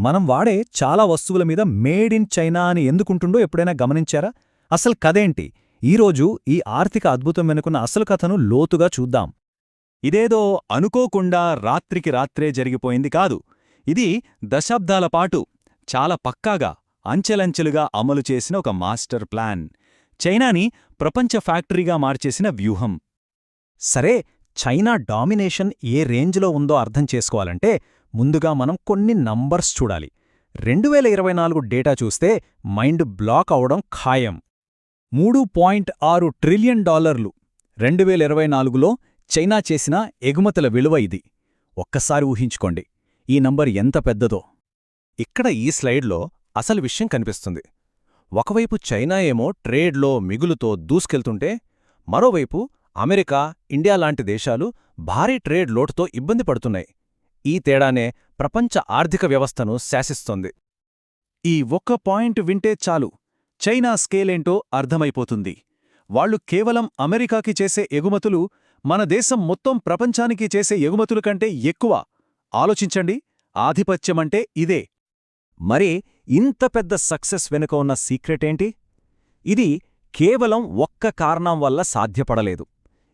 మనం వాడే చాలా వస్తువుల మీద మేడ్ ఇన్ చైనా అని ఎందుకుంటుండో ఎప్పుడైనా గమనించారా? అసలు కథేంటి? ఈరోజు ఈ ఆర్థిక అద్భుతం వెనుకున్న అసలు కథను లోతుగా చూద్దాం. ఇదేదో అనుకోకుండా రాత్రికి రాత్రే జరిగిపోయింది కాదు. ఇది దశాబ్దాల పాటు చాలా పక్కాగా అంచెలంచెలుగా అమలు చేసిన ఒక మాస్టర్ ప్లాన్. చైనాని ప్రపంచ ఫ్యాక్టరీగా మార్చేసిన వ్యూహం. సరే, చైనా డామినేషన్ ఏ రేంజ్లో ఉందో అర్థం చేసుకోవాలంటే ముందుగా మనం కొన్ని నంబర్స్ చూడాలి. 2024 డేటా చూస్తే మైండ్ బ్లాక్ అవడం ఖాయం. $3.6 ట్రిలియన్ 2024లో చైనా చేసిన ఎగుమతుల విలువ ఇది. ఒక్కసారి ఊహించుకోండి ఈ నంబర్ ఎంత పెద్దదో. ఇక్కడ ఈ స్లైడ్లో అసలు విషయం కనిపిస్తుంది. ఒకవైపు చైనా ఏమో ట్రేడ్లో మిగులుతో దూసుకెళ్తుంటే, మరోవైపు అమెరికా, ఇండియా లాంటి దేశాలు భారీ ట్రేడ్ లోటుతో ఇబ్బంది పడుతున్నాయి. ఈ తేడానే ప్రపంచ ఆర్థిక వ్యవస్థను శాసిస్తోంది. ఈ ఒక్క పాయింట్ వింటే చాలు, చైనా స్కేలేంటో అర్థమైపోతుంది. వాళ్లు కేవలం అమెరికాకి చేసే ఎగుమతులు మన దేశం మొత్తం ప్రపంచానికి చేసే ఎగుమతుల కంటే ఎక్కువ. ఆలోచించండి, ఆధిపత్యమంటే ఇదే. మరి ఇంత పెద్ద సక్సెస్ వెనుక ఉన్న సీక్రెటేంటి? ఇది కేవలం ఒక్క కారణం వల్ల సాధ్యపడలేదు.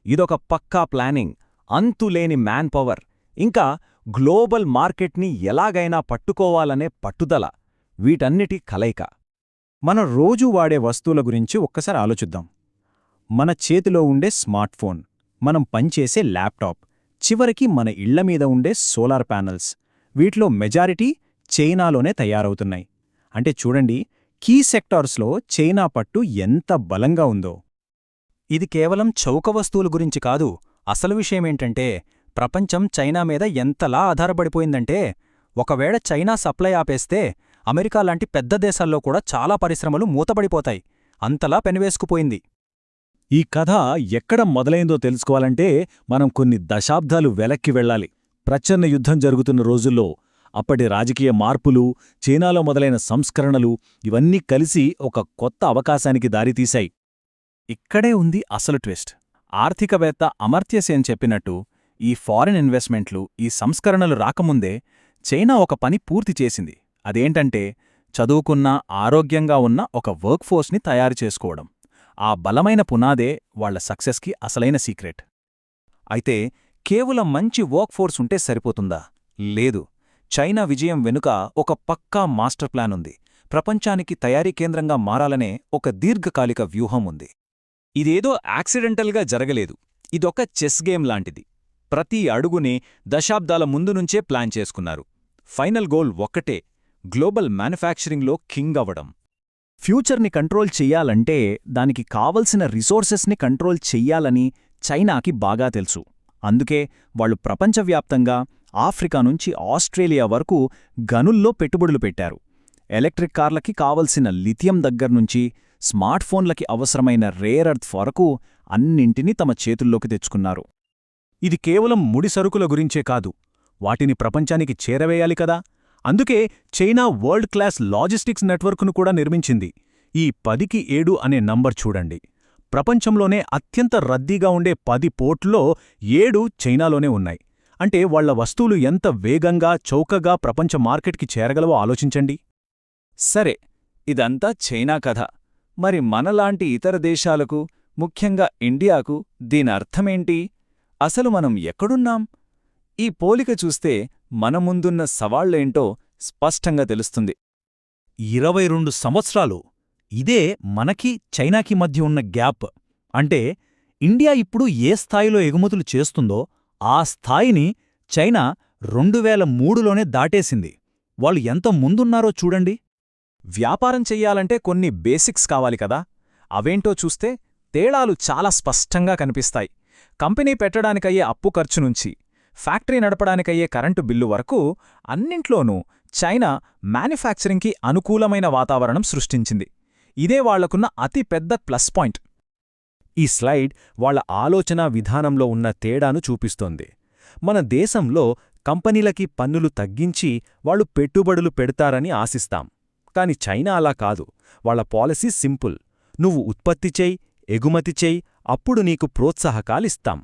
ఇదొక పక్కా ప్లానింగ్, అంతులేని మ్యాన్ పవర్, ఇంకా గ్లోబల్ మార్కెట్ని ఎలాగైనా పట్టుకోవాలనే పట్టుదల, వీటన్నిటి కలయిక. మనం రోజూ వాడే వస్తువుల గురించి ఒక్కసారి ఆలోచిద్దాం. మన చేతిలో ఉండే స్మార్ట్ఫోన్, మనం పనిచేసే ల్యాప్టాప్, చివరికి మన ఇళ్లమీద ఉండే సోలార్ ప్యానెల్స్, వీటిలో మెజారిటీ చైనాలోనే తయారవుతున్నాయి. అంటే చూడండి, కీ సెక్టార్స్లో చైనా పట్టు ఎంత బలంగా ఉందో. ఇది కేవలం చౌక వస్తువుల గురించి కాదు. అసలు విషయమేంటంటే, ప్రపంచం చైనా మీద ఎంతలా ఆధారపడిపోయిందంటే, ఒకవేళ చైనా సప్లై ఆపేస్తే అమెరికా లాంటి పెద్ద దేశాల్లో కూడా చాలా పరిశ్రమలు మూతపడిపోతాయి. అంతలా పెనవేసుకుపోయింది. ఈ కథ ఎక్కడ మొదలైందో తెలుసుకోవాలంటే మనం కొన్ని దశాబ్దాలు వెనక్కి వెళ్ళాలి. ప్రచ్ఛన్న యుద్ధం జరుగుతున్న రోజుల్లో అప్పటి రాజకీయ మార్పులు, చైనాలో మొదలైన సంస్కరణలు, ఇవన్నీ కలిసి ఒక కొత్త అవకాశానికి దారితీశాయి. ఇక్కడే ఉంది అసలు ట్విస్ట్. ఆర్థికవేత్త అమర్త్య సేన్ చెప్పినట్టు, ఈ ఫారిన్ ఇన్వెస్ట్మెంట్లు, ఈ సంస్కరణలు రాకముందే చైనా ఒక పని పూర్తి చేసింది. అదేంటంటే, చదువుకున్న, ఆరోగ్యంగా ఉన్న ఒక వర్క్ఫోర్స్ని తయారు చేసుకోవడం. ఆ బలమైన పునాదే వాళ్ల సక్సెస్కి అసలైన సీక్రెట్. అయితే కేవలం మంచి వర్క్ఫోర్స్ ఉంటే సరిపోతుందా? లేదు. చైనా విజయం వెనుక ఒక పక్కా మాస్టర్ ప్లాన్ ఉంది. ప్రపంచానికి తయారీ కేంద్రంగా మారాలనే ఒక దీర్ఘకాలిక వ్యూహం ఉంది. ఇదేదో యాక్సిడెంటల్గా జరగలేదు. ఇదొక చెస్ గేమ్ లాంటిది. ప్రతి అడుగునే దశాబ్దాల ముందు నుంచే ప్లాన్ చేసుకున్నారు. ఫైనల్ గోల్ ఒక్కటే, గ్లోబల్ మ్యానుఫ్యాక్చరింగ్లో కింగ్ అవ్వడం. ఫ్యూచర్ని కంట్రోల్ చెయ్యాలంటే దానికి కావలసిన రిసోర్సెస్ని కంట్రోల్ చెయ్యాలని చైనాకి బాగా తెలుసు. అందుకే వాళ్లు ప్రపంచవ్యాప్తంగా ఆఫ్రికా నుంచి ఆస్ట్రేలియా వరకు గనుల్లో పెట్టుబడులు పెట్టారు. ఎలక్ట్రిక్ కార్లకి కావలసిన లిథియం దగ్గర్నుంచి స్మార్ట్ఫోన్లకి అవసరమైన రేర్ ఎర్త్ వరకు అన్నింటినీ తమ చేతుల్లోకి తెచ్చుకున్నారు. ఇది కేవలం ముడి సరుకుల గురించే కాదు, వాటిని ప్రపంచానికి చేరవేయాలి కదా. అందుకే చైనా వరల్డ్ క్లాస్ లాజిస్టిక్స్ నెట్వర్క్ను కూడా నిర్మించింది. ఈ 10కి 7 అనే నంబర్ చూడండి. ప్రపంచంలోనే అత్యంత రద్దీగా ఉండే 10 పోర్టుల్లో 7 చైనాలోనే ఉన్నాయి. అంటే వాళ్ల వస్తువులు ఎంత వేగంగా, చౌకగా ప్రపంచ మార్కెట్కి చేరగలవో ఆలోచించండి. సరే, ఇదంతా చైనా కథ. మరి మనలాంటి ఇతర దేశాలకు, ముఖ్యంగా ఇండియాకు దీని అర్థమేంటి? అసలు మనం ఎక్కడున్నాం? ఈ పోలిక చూస్తే మన ముందున్న సవాళ్లేంటో స్పష్టంగా తెలుస్తుంది. 22 సంవత్సరాలు ఇదే మనకి చైనాకి మధ్య ఉన్న గ్యాప్. అంటే ఇండియా ఇప్పుడు ఏ స్థాయిలో ఎగుమతులు చేస్తుందో ఆ స్థాయిని చైనా 2003లోనే దాటేసింది. వాళ్ళు ఎంత ముందున్నారో చూడండి. వ్యాపారం చెయ్యాలంటే కొన్ని బేసిక్స్ కావాలి కదా. అవేంటో చూస్తే తేడాలు చాలా స్పష్టంగా కనిపిస్తాయి. కంపెనీ పెట్టడానికయ్యే అప్పు ఖర్చు నుంచి ఫ్యాక్టరీ నడపడానికయ్యే కరెంటు బిల్లు వరకు అన్నింట్లోనూ చైనా మ్యానుఫ్యాక్చరింగ్కి అనుకూలమైన వాతావరణం సృష్టించింది. ఇదే వాళ్లకున్న అతి పెద్ద ప్లస్ పాయింట్. ఈ స్లైడ్ వాళ్ల ఆలోచనా విధానంలో ఉన్న తేడాను చూపిస్తోంది. మన దేశంలో కంపెనీలకి పన్నులు తగ్గించి వాళ్లు పెట్టుబడులు పెడతారని ఆశిస్తాం. కాని చైనా అలా కాదు. వాళ్ల పాలసీ సింపుల్. నువ్వు ఉత్పత్తి చెయ్, ఎగుమతి చెయ్, అప్పుడు నీకు ప్రోత్సాహకాలిస్తాం.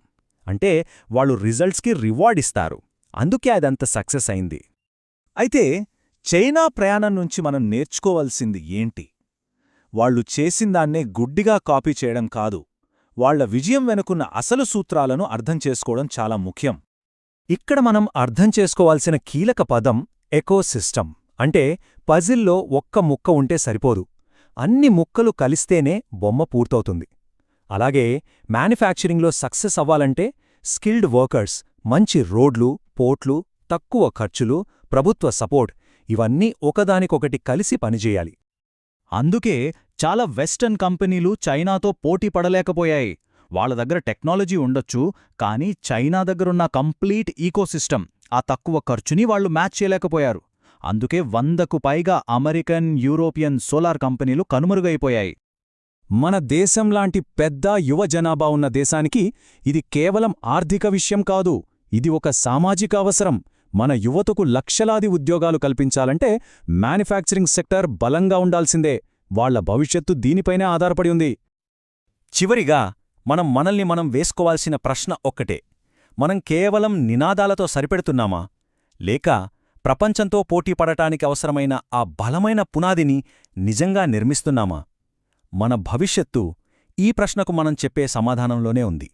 అంటే వాళ్ళు రిజల్ట్స్కి రివార్డ్ ఇస్తారు. అందుకే అదంత సక్సెస్ అయింది. అయితే చైనా ప్రయాణం నుంచి మనం నేర్చుకోవాల్సింది ఏంటి? వాళ్ళు చేసిందాన్నే గుడ్డిగా కాపీ చేయడం కాదు, వాళ్ల విజయం వెనుకున్న అసలు సూత్రాలను అర్థం చేసుకోవడం చాలా ముఖ్యం. ఇక్కడ మనం అర్థం చేసుకోవాల్సిన కీలక పదం ఎకోసిస్టమ్. అంటే పజిల్లో ఒక్క ముక్క ఉంటే సరిపోదు, అన్ని ముక్కలు కలిస్తేనే బొమ్మ పూర్తవుతుంది. అలాగే మ్యానుఫ్యాక్చరింగ్లో సక్సెస్ అవ్వాలంటే స్కిల్డ్ వర్కర్స్, మంచి రోడ్లు, పోర్ట్లు, తక్కువ ఖర్చులు, ప్రభుత్వ సపోర్ట్ ఇవన్నీ ఒకదానికొకటి కలిసి పనిచేయాలి. అందుకే చాలా వెస్టర్న్ కంపెనీలు చైనాతో పోటీ పడలేకపోయాయి. వాళ్ళ దగ్గర టెక్నాలజీ ఉండొచ్చు, కానీ చైనా దగ్గరున్న కంప్లీట్ ఈకోసిస్టమ్, ఆ తక్కువ ఖర్చుని వాళ్లు మ్యాచ్ చేయలేకపోయారు. అందుకే 100కు పైగా అమెరికన్, యూరోపియన్ సోలార్ కంపెనీలు కనుమరుగైపోయాయి. మన దేశంలాంటి పెద్ద యువ జనాభా ఉన్న దేశానికి ఇది కేవలం ఆర్థిక విషయం కాదు, ఇది ఒక సామాజిక అవసరం. మన యువతకు లక్షలాది ఉద్యోగాలు కల్పించాలంటే మ్యానుఫ్యాక్చరింగ్ సెక్టర్ బలంగా ఉండాల్సిందే. వాళ్ల భవిష్యత్తు దీనిపైనే ఆధారపడి ఉంది. చివరిగా మనల్ని మనం వేసుకోవాల్సిన ప్రశ్న ఒక్కటే: మనం కేవలం నినాదాలతో సరిపెడుతున్నామా, లేక ప్రపంచంతో పోటీపడటానికి అవసరమైన ఆ బలమైన పునాదిని నిజంగా నిర్మిస్తున్నామా? మన భవిష్యత్తు ఈ ప్రశ్నకు మనం చెప్పే సమాధానంలోనే ఉంది.